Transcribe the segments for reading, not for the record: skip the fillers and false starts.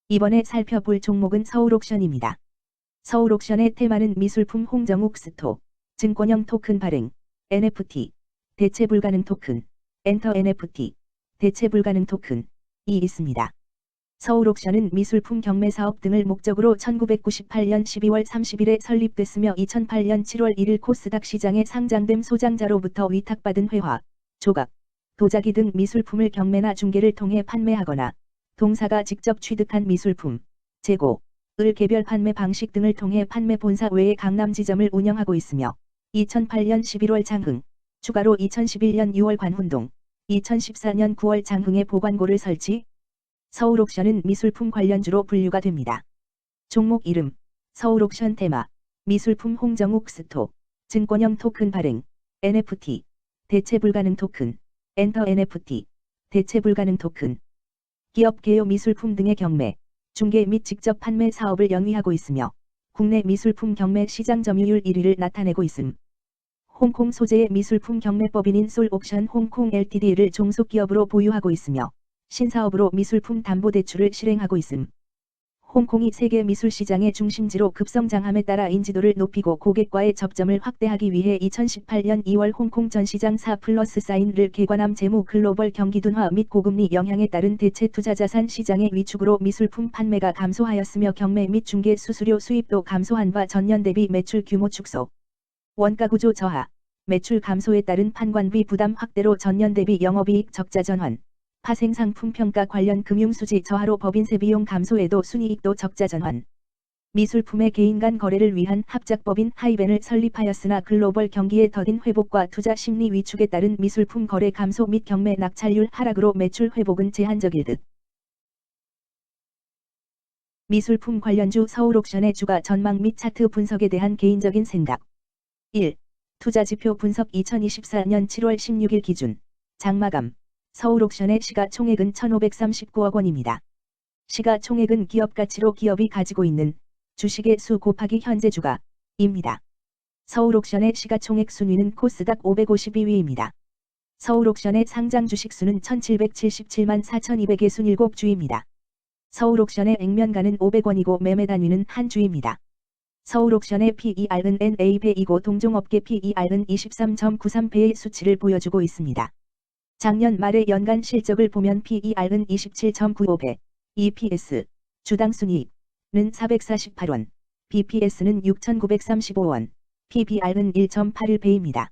이번에 살펴볼 종목은 서울옥션입니다. 서울옥션의 테마는 미술품 홍정욱 스토, 증권형 토큰 발행, NFT, 대체 불가능 토큰, 엔터 NFT, 대체 불가능 토큰이 있습니다. 서울옥션은 미술품 경매 사업 등을 목적으로 1998년 12월 30일에 설립됐으며 2008년 7월 1일 코스닥 시장에 상장됨 소장자로부터 위탁받은 회화, 조각, 도자기 등 미술품을 경매나 중개를 통해 판매하거나 동사가 직접 취득한 미술품, 재고, 을 개별 판매 방식 등을 통해 판매 본사 외에 강남 지점을 운영하고 있으며 2008년 11월 장흥, 추가로 2011년 6월 관훈동, 2014년 9월 장흥에 보관고를 설치, 서울옥션은 미술품 관련주로 분류가 됩니다. 종목 이름, 서울옥션 테마, 미술품 홍정욱 스토, 증권형 토큰 발행, NFT, 대체 불가능 토큰, 엔터 NFT, 대체 불가능 토큰. 기업 개요 미술품 등의 경매, 중개 및 직접 판매 사업을 영위하고 있으며 국내 미술품 경매 시장 점유율 1위를 나타내고 있음. 홍콩 소재의 미술품 경매법인인 솔옥션 홍콩 Ltd를 종속기업으로 보유하고 있으며 신사업으로 미술품 담보대출을 실행하고 있음. 홍콩이 세계 미술시장의 중심지로 급성장함에 따라 인지도를 높이고 고객과의 접점을 확대하기 위해 2018년 2월 홍콩 전시장 4+ 사인을 개관함 재무 글로벌 경기 둔화 및 고금리 영향에 따른 대체 투자자산 시장의 위축으로 미술품 판매가 감소하였으며 경매 및 중개 수수료 수입도 감소한 바 전년 대비 매출 규모 축소, 원가 구조 저하, 매출 감소에 따른 판관비 부담 확대로 전년 대비 영업이익 적자 전환, 파생상품 평가 관련 금융수지 저하로 법인세 비용 감소에도 순이익도 적자 전환. 미술품의 개인 간 거래를 위한 합작법인 하이벤을 설립하였으나 글로벌 경기의 더딘 회복과 투자 심리 위축에 따른 미술품 거래 감소 및 경매 낙찰률 하락으로 매출 회복은 제한적일 듯. 미술품 관련주 서울옥션의 주가 전망 및 차트 분석에 대한 개인적인 생각. 1. 투자지표 분석 2024년 7월 16일 기준 장마감 서울옥션의 시가총액은 1,539억 원입니다. 시가총액은 기업가치로 기업이 가지고 있는 주식의 수 곱하기 현재 주가입니다. 서울옥션의 시가총액 순위는 코스닥 552위입니다. 서울옥션의 상장 주식수는 1,777만 4,267주입니다. 서울옥션의 액면가는 500원이고 매매 단위는 한 주입니다. 서울옥션의 PER은 NA100이고 동종업계 PER은 23.93배의 수치를 보여주고 있습니다. 작년 말의 연간 실적을 보면 PER은 27.95배, EPS, 주당 순이익은 448원, BPS는 6,935원, PBR은 1.81배입니다.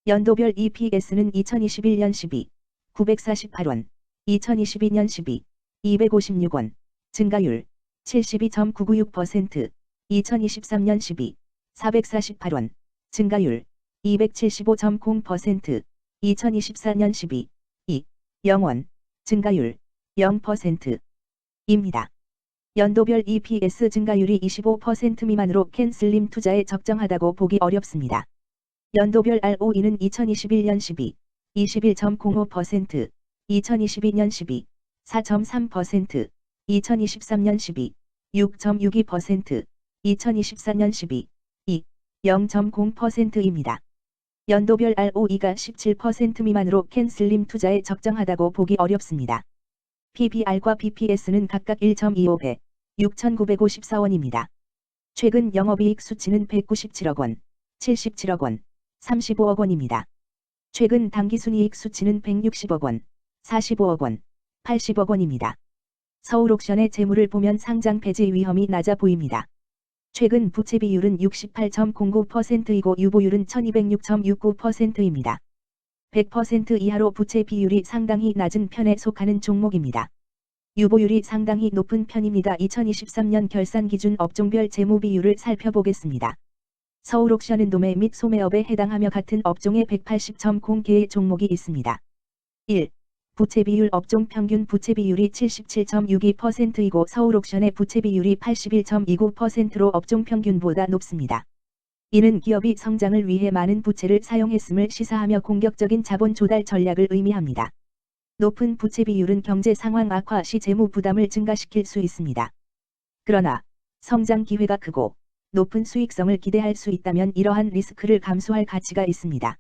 연도별 EPS는 2021년 12, 948원, 2022년 12, 256원, 증가율 72.996%, 2023년 12, 448원, 증가율 275.0%, 2024년 12, 2, 0원, 증가율 0%입니다. 연도별 EPS 증가율이 25% 미만으로 캔슬림 투자에 적정하다고 보기 어렵습니다. 연도별 ROE는 2021년 12, 21.05%, 2022년 12, 4.3%, 2023년 12, 6.62%, 2024년 12, 2, 0.0%입니다. 연도별 ROE가 17% 미만으로 캔슬림 투자에 적정하다고 보기 어렵습니다. PBR과 BPS는 각각 1.25배, 6,954원입니다. 최근 영업이익 수치는 197억 원, 77억 원, 35억 원입니다. 최근 당기순이익 수치는 160억 원, 45억 원, 80억 원입니다. 서울옥션의 재물을 보면 상장 폐지 위험이 낮아 보입니다. 최근 부채 비율은 68.09%이고 유보율은 1206.69%입니다. 100% 이하로 부채 비율이 상당히 낮은 편에 속하는 종목입니다. 유보율이 상당히 높은 편입니다. 2023년 결산 기준 업종별 재무 비율을 살펴보겠습니다. 서울옥션은 도매 및 소매업에 해당하며 같은 업종에 180.0개의 종목이 있습니다. 1. 부채 비율 업종 평균 부채 비율이 77.62%이고 서울옥션의 부채 비율이 81.29%로 업종 평균보다 높습니다. 이는 기업이 성장을 위해 많은 부채를 사용했음을 시사하며 공격적인 자본 조달 전략을 의미합니다. 높은 부채 비율은 경제 상황 악화 시 재무 부담을 증가시킬 수 있습니다. 그러나 성장 기회가 크고 높은 수익성을 기대할 수 있다면 이러한 리스크를 감수할 가치가 있습니다.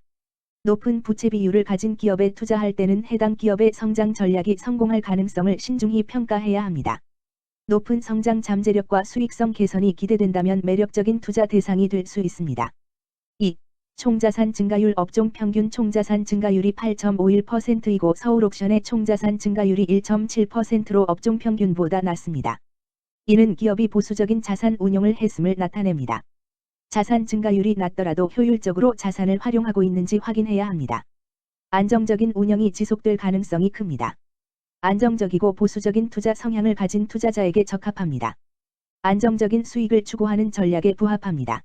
높은 부채 비율을 가진 기업에 투자할 때는 해당 기업의 성장 전략이 성공할 가능성을 신중히 평가해야 합니다. 높은 성장 잠재력과 수익성 개선이 기대된다면 매력적인 투자 대상이 될 수 있습니다. 2. 총자산 증가율 업종 평균 총자산 증가율이 8.51%이고 서울옥션의 총자산 증가율이 1.7%로 업종 평균보다 낮습니다. 이는 기업이 보수적인 자산 운용을 했음을 나타냅니다. 자산 증가율이 낮더라도 효율적으로 자산을 활용하고 있는지 확인해야 합니다. 안정적인 운영이 지속될 가능성이 큽니다. 안정적이고 보수적인 투자 성향을 가진 투자자에게 적합합니다. 안정적인 수익을 추구하는 전략에 부합합니다.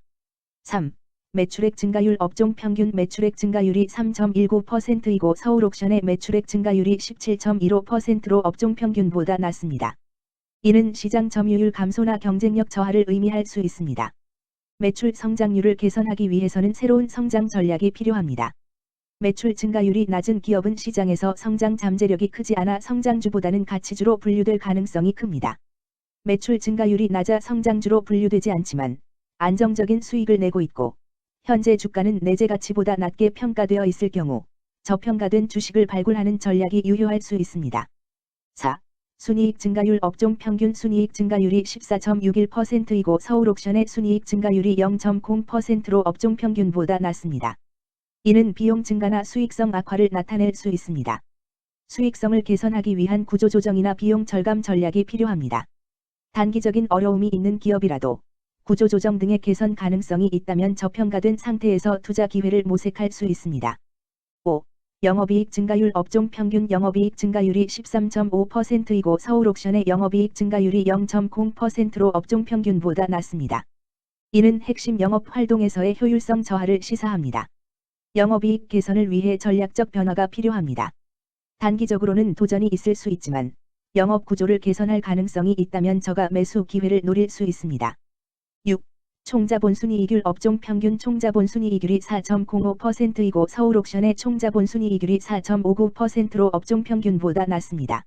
3. 매출액 증가율 업종 평균 매출액 증가율이 3.19%이고 서울옥션의 매출액 증가율이 17.15%로 업종 평균보다 낮습니다. 이는 시장 점유율 감소나 경쟁력 저하를 의미할 수 있습니다. 매출 성장률을 개선하기 위해서는 새로운 성장 전략이 필요합니다. 매출 증가율이 낮은 기업은 시장에서 성장 잠재력이 크지 않아 성장주보다는 가치주로 분류될 가능성이 큽니다. 매출 증가율이 낮아 성장주로 분류되지 않지만 안정적인 수익을 내고 있고 현재 주가는 내재 가치보다 낮게 평가되어 있을 경우 저평가된 주식을 발굴하는 전략이 유효할 수 있습니다. 4. 순이익 증가율 업종 평균 순이익 증가율이 14.61%이고 서울옥션의 순이익 증가율이 0.0%로 업종 평균보다 낮습니다. 이는 비용 증가나 수익성 악화를 나타낼 수 있습니다. 수익성을 개선하기 위한 구조조정이나 비용 절감 전략이 필요합니다. 단기적인 어려움이 있는 기업이라도 구조조정 등의 개선 가능성이 있다면 저평가된 상태에서 투자 기회를 모색할 수 있습니다. 5. 영업이익 증가율 업종 평균 영업이익 증가율이 13.5%이고 서울옥션의 영업이익 증가율이 0.0%로 업종 평균보다 낮습니다. 이는 핵심 영업 활동에서의 효율성 저하를 시사합니다. 영업이익 개선을 위해 전략적 변화가 필요합니다. 단기적으로는 도전이 있을 수 있지만 영업 구조를 개선할 가능성이 있다면 저가 매수 기회를 노릴 수 있습니다. 6. 총자본 순이익률 업종 평균 총자본 순이익률이 4.05%이고 서울옥션의 총자본 순이익률이 4.59%로 업종 평균보다 낮습니다.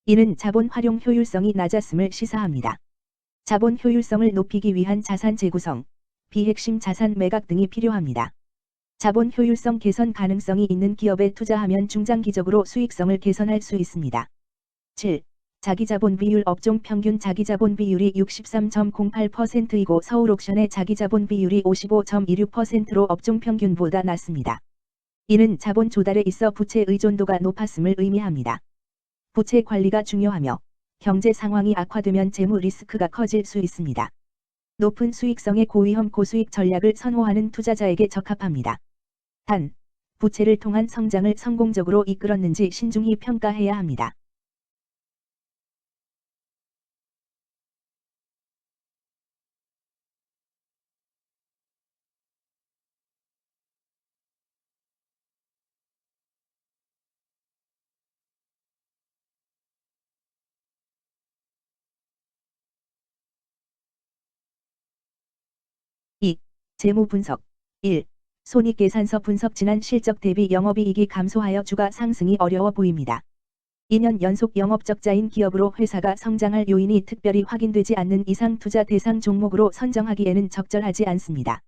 이는 자본 활용 효율성이 낮았음을 시사합니다. 자본 효율성을 높이기 위한 자산 재구성, 비핵심 자산 매각 등이 필요합니다. 자본 효율성 개선 가능성이 있는 기업에 투자하면 중장기적으로 수익성을 개선할 수 있습니다. 7. 자기자본 비율 업종 평균 자기자본 비율이 63.08%이고 서울옥션의 자기자본 비율이 55.26%로 업종 평균보다 낮습니다. 이는 자본 조달에 있어 부채 의존도가 높았음을 의미합니다. 부채 관리가 중요하며 경제 상황이 악화되면 재무 리스크가 커질 수 있습니다. 높은 수익성의 고위험 고수익 전략을 선호하는 투자자에게 적합합니다. 단, 부채를 통한 성장을 성공적으로 이끌었는지 신중히 평가해야 합니다. 재무 분석 1. 손익계산서 분석 지난 실적 대비 영업이익이 감소하여 주가 상승이 어려워 보입니다. 2년 연속 영업적자인 기업으로 회사가 성장할 요인이 특별히 확인되지 않는 이상 투자 대상 종목으로 선정하기에는 적절하지 않습니다.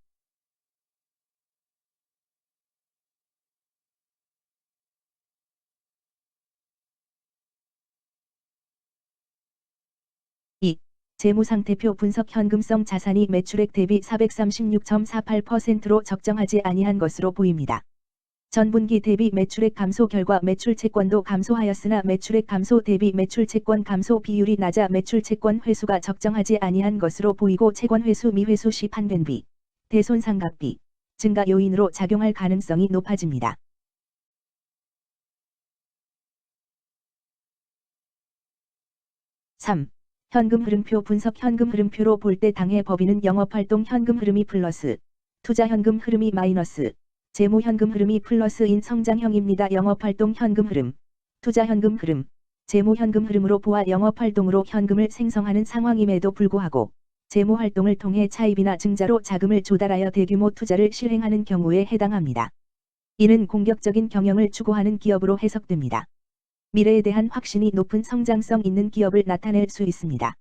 재무상태표 분석 현금성 자산이 매출액 대비 436.48%로 적정하지 아니한 것으로 보입니다. 전분기 대비 매출액 감소 결과 매출 채권도 감소하였으나 매출액 감소 대비 매출 채권 감소 비율이 낮아 매출 채권 회수가 적정하지 아니한 것으로 보이고 채권 회수 미회수 시 판관비, 대손상각비 증가 요인으로 작용할 가능성이 높아집니다. 3. 현금 흐름표 분석 현금 흐름표로 볼 때 당해 법인은 영업활동 현금 흐름이 플러스, 투자 현금 흐름이 마이너스, 재무 현금 흐름이 플러스인 성장형입니다. 영업활동 현금 흐름, 투자 현금 흐름, 재무 현금 흐름으로 보아 영업활동으로 현금을 생성하는 상황임에도 불구하고 재무활동을 통해 차입이나 증자로 자금을 조달하여 대규모 투자를 실행하는 경우에 해당합니다. 이는 공격적인 경영을 추구하는 기업으로 해석됩니다. 미래에 대한 확신이 높은 성장성 있는 기업을 나타낼 수 있습니다.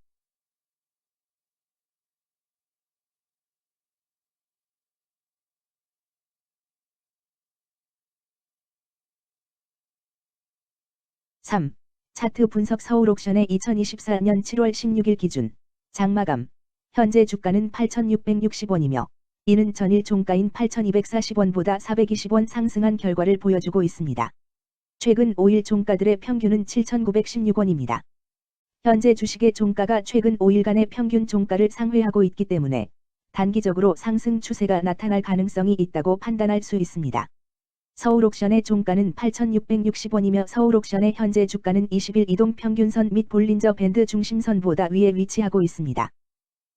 3. 차트 분석 서울옥션의 2024년 7월 16일 기준 장마감 현재 주가는 8,660원이며 이는 전일 종가인 8,240원보다 420원 상승한 결과를 보여주고 있습니다. 최근 5일 종가들의 평균은 7,916원입니다. 현재 주식의 종가가 최근 5일간의 평균 종가를 상회하고 있기 때문에 단기적으로 상승 추세가 나타날 가능성이 있다고 판단할 수 있습니다. 서울옥션의 종가는 8,660원이며 서울옥션의 현재 주가는 20일 이동평균선 및 볼린저 밴드 중심선보다 위에 위치하고 있습니다.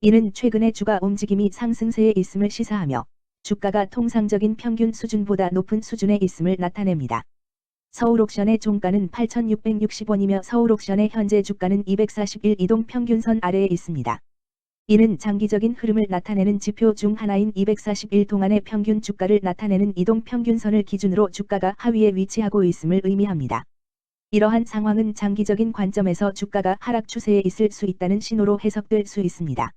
이는 최근의 주가 움직임이 상승세에 있음을 시사하며 주가가 통상적인 평균 수준보다 높은 수준에 있음을 나타냅니다. 서울옥션의 종가는 8,660원이며 서울옥션의 현재 주가는 241 이동평균선 아래에 있습니다. 이는 장기적인 흐름을 나타내는 지표 중 하나인 241 동안의 평균 주가를 나타내는 이동평균선을 기준으로 주가가 하위에 위치하고 있음을 의미합니다. 이러한 상황은 장기적인 관점에서 주가가 하락 추세에 있을 수 있다는 신호로 해석될 수 있습니다.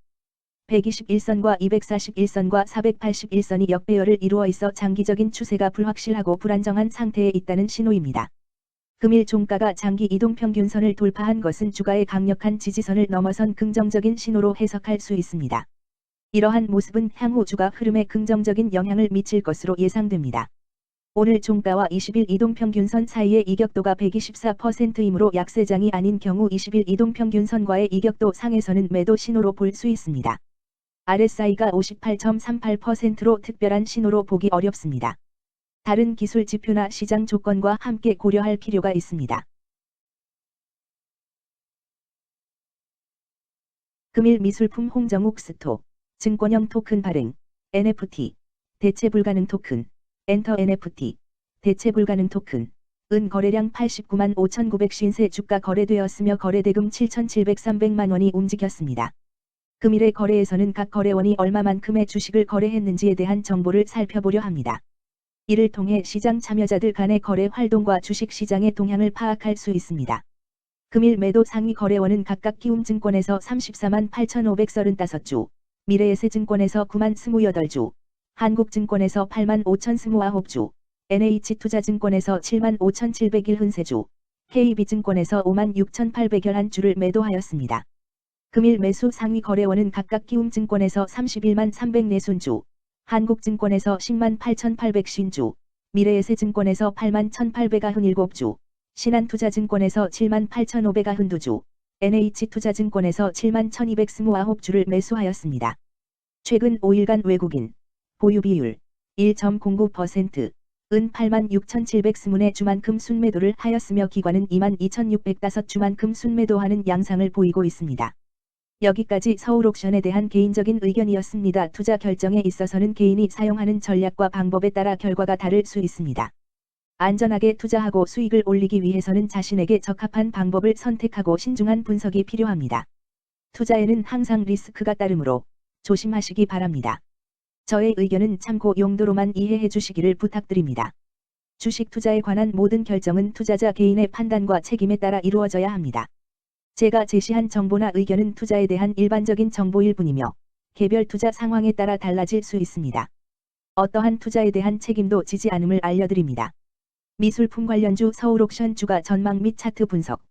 121선과 241선과 481선이 역배열을 이루어 있어 장기적인 추세가 불확실하고 불안정한 상태에 있다는 신호입니다. 금일 종가가 장기 이동평균선을 돌파한 것은 주가의 강력한 지지선을 넘어선 긍정적인 신호로 해석할 수 있습니다. 이러한 모습은 향후 주가 흐름에 긍정적인 영향을 미칠 것으로 예상됩니다. 오늘 종가와 20일 이동평균선 사이의 이격도가 124%이므로 약세장이 아닌 경우 20일 이동평균선과의 이격도 상에서는 매도 신호로 볼 수 있습니다. RSI가 58.38%로 특별한 신호로 보기 어렵습니다. 다른 기술 지표나 시장 조건과 함께 고려할 필요가 있습니다. 금일 미술품 홍정욱 스토, 증권형 토큰 발행, NFT, 대체 불가능 토큰, 엔터 NFT, 대체 불가능 토큰, 은 거래량 89만 5,953 주가 거래되었으며 거래대금 7,703만 원이 움직였습니다. 금일의 거래에서는 각 거래원이 얼마만큼의 주식을 거래했는지에 대한 정보를 살펴보려 합니다. 이를 통해 시장 참여자들 간의 거래 활동과 주식 시장의 동향을 파악할 수 있습니다. 금일 매도 상위 거래원은 각각 키움증권에서 34만 8,535주, 미래에셋증권에서 9만 28주, 한국증권에서 8만 5,029주, NH투자증권에서 7만 5,701주, KB증권에서 5만 6,811주를 매도하였습니다. 금일 매수 상위 거래원은 각각 키움증권에서 31만 304주, 한국증권에서 10만 8,850주, 미래에셋증권에서 8만 1,897주, 신한투자증권에서 7만 8,592주, NH투자증권에서 7만 1,229주를 매수하였습니다. 최근 5일간 외국인 보유 비율 1.09%, 은 8만 6,720의 주만큼 순매도를 하였으며 기관은 2만 2,605주만큼 순매도하는 양상을 보이고 있습니다. 여기까지 서울옥션에 대한 개인적인 의견이었습니다. 투자 결정에 있어서는 개인이 사용하는 전략과 방법에 따라 결과가 다를 수 있습니다. 안전하게 투자하고 수익을 올리기 위해서는 자신에게 적합한 방법을 선택하고 신중한 분석이 필요합니다. 투자에는 항상 리스크가 따르므로 조심하시기 바랍니다. 저의 의견은 참고 용도로만 이해해 주시기를 부탁드립니다. 주식 투자에 관한 모든 결정은 투자자 개인의 판단과 책임에 따라 이루어져야 합니다. 제가 제시한 정보나 의견은 투자에 대한 일반적인 정보일 뿐이며 개별 투자 상황에 따라 달라질 수 있습니다. 어떠한 투자에 대한 책임도 지지 않음을 알려드립니다. 미술품 관련주 서울옥션 주가 전망 및 차트 분석